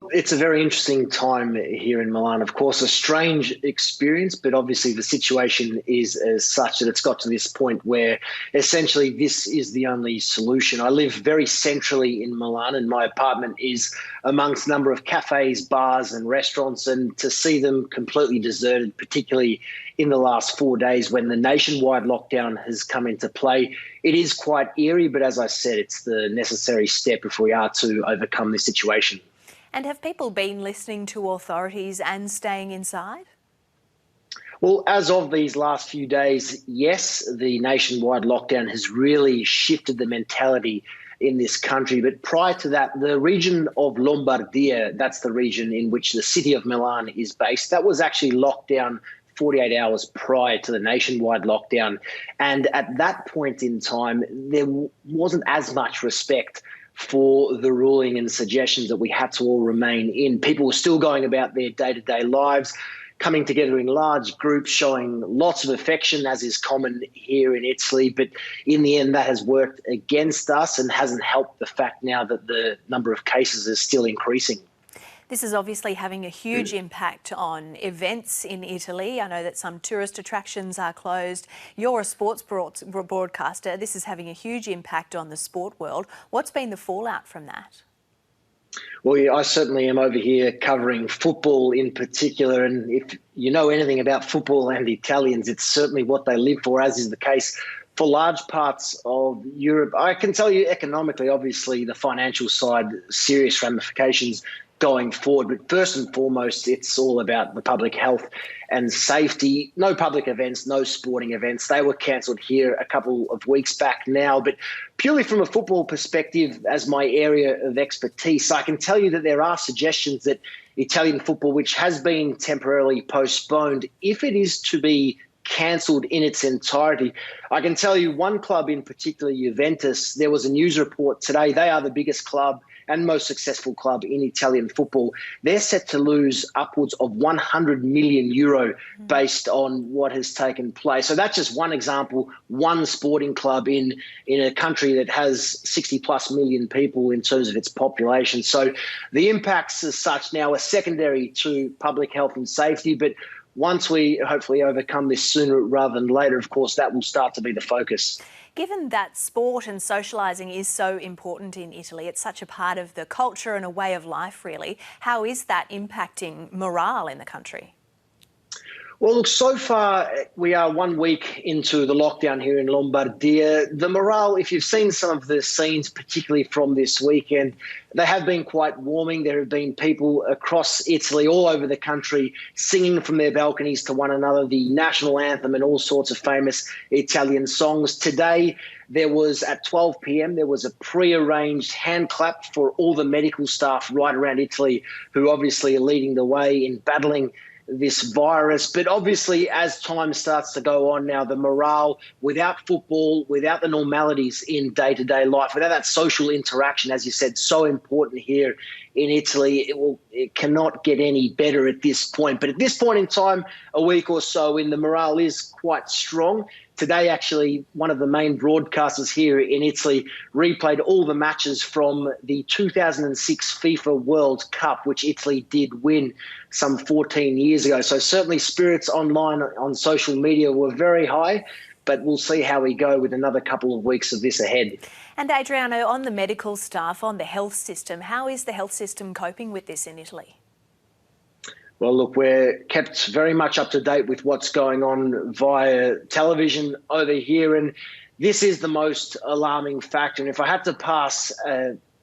It's a very interesting time here in Milan. Of course, a strange experience, but obviously the situation is as such that it's got to this point where essentially this is the only solution. I live very centrally in Milan, and my apartment is amongst a number of cafes, bars, and restaurants. And to see them completely deserted, particularly in the last 4 days when the nationwide lockdown has come into play, it is quite eerie. But as I said, it's the necessary step if we are to overcome this situation. And have people been listening to authorities and staying inside? Well, as of these last few days, yes, the nationwide lockdown has really shifted the mentality in this country. But prior to that, the region of Lombardia, that's the region in which the city of Milan is based, that was actually locked down 48 hours prior to the nationwide lockdown. And at that point in time, there wasn't as much respect for the ruling and suggestions that we had to all remain in. People were still going about their day-to-day lives, coming together in large groups, showing lots of affection, as is common here in Italy. But in the end, that has worked against us and hasn't helped the fact now that the number of cases is still increasing. This is obviously having a huge impact on events in Italy. I know that some tourist attractions are closed. You're a sports broadcaster. This is having a huge impact on the sport world. What's been the fallout from that? Well, yeah, I certainly am over here covering football in particular. And if you know anything about football and Italians, it's certainly what they live for, as is the case for large parts of Europe. I can tell you economically, obviously, the financial side, serious ramifications going forward. But first and foremost, it's all about the public health and safety. No public events, no sporting events. They were cancelled here a couple of weeks back now. But purely from a football perspective, as my area of expertise, I can tell you that there are suggestions that Italian football, which has been temporarily postponed, if it is to be cancelled in its entirety. I can tell you one club in particular, Juventus, there was a news report today. They are the biggest club and most successful club in Italian football. They're set to lose upwards of 100 million euro based on what has taken place. So that's just one example, one sporting club in a country that has 60 plus million people in terms of its population. So the impacts as such now are secondary to public health and safety, but once we hopefully overcome this sooner rather than later, of course, that will start to be the focus. Given that sport and socialising is so important in Italy, it's such a part of the culture and a way of life, really, how is that impacting morale in the country? Well, look, so far we are 1 week into the lockdown here in Lombardia. The morale, if you've seen some of the scenes, particularly from this weekend, they have been quite warming. There have been people across Italy, all over the country, singing from their balconies to one another the national anthem and all sorts of famous Italian songs. Today, there was at 12 p.m, there was a pre-arranged hand clap for all the medical staff right around Italy who obviously are leading the way in battling this virus. But obviously, as time starts to go on now, the morale without football, without the normalities in day-to-day life, without that social interaction, as you said, so important here in Italy, it cannot get any better at this point. But at this point in time, a week or so in, the morale is quite strong. Today, actually, one of the main broadcasters here in Italy replayed all the matches from the 2006 FIFA World Cup, which Italy did win some 14 years ago. So certainly spirits online on social media were very high, but we'll see how we go with another couple of weeks of this ahead. And Adriano, on the medical staff, on the health system, how is the health system coping with this in Italy? Well, look, we're kept very much up to date with what's going on via television over here, and this is the most alarming factor. And if I had to pass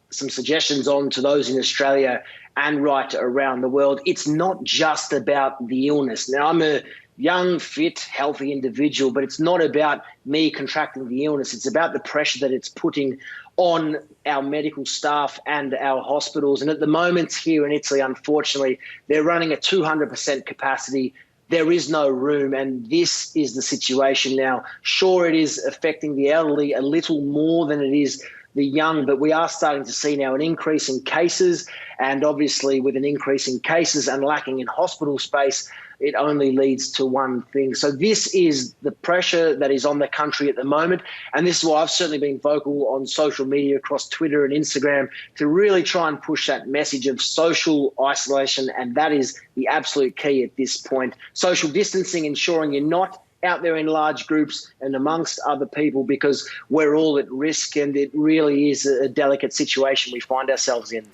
some suggestions on to those in Australia and right around the world, it's not just about the illness. Now, I'm a young, fit, healthy individual, but it's not about me contracting the illness. It's about the pressure that it's putting on our medical staff and our hospitals. And at the moment here in Italy, unfortunately, they're running at 200% capacity. There is no room, and this is the situation now. Sure, it is affecting the elderly a little more than it is the young, but we are starting to see now an increase in cases, and obviously with an increase in cases and lacking in hospital space, it only leads to one thing. So this is the pressure that is on the country at the moment, and this is why I've certainly been vocal on social media across Twitter and Instagram to really try and push that message of social isolation, and that is the absolute key at this point. Social distancing, ensuring you're not out there in large groups and amongst other people, because we're all at risk, and it really is a delicate situation we find ourselves in.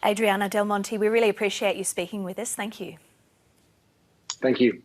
Adriano Del Monte, we really appreciate you speaking with us. Thank you. Thank you.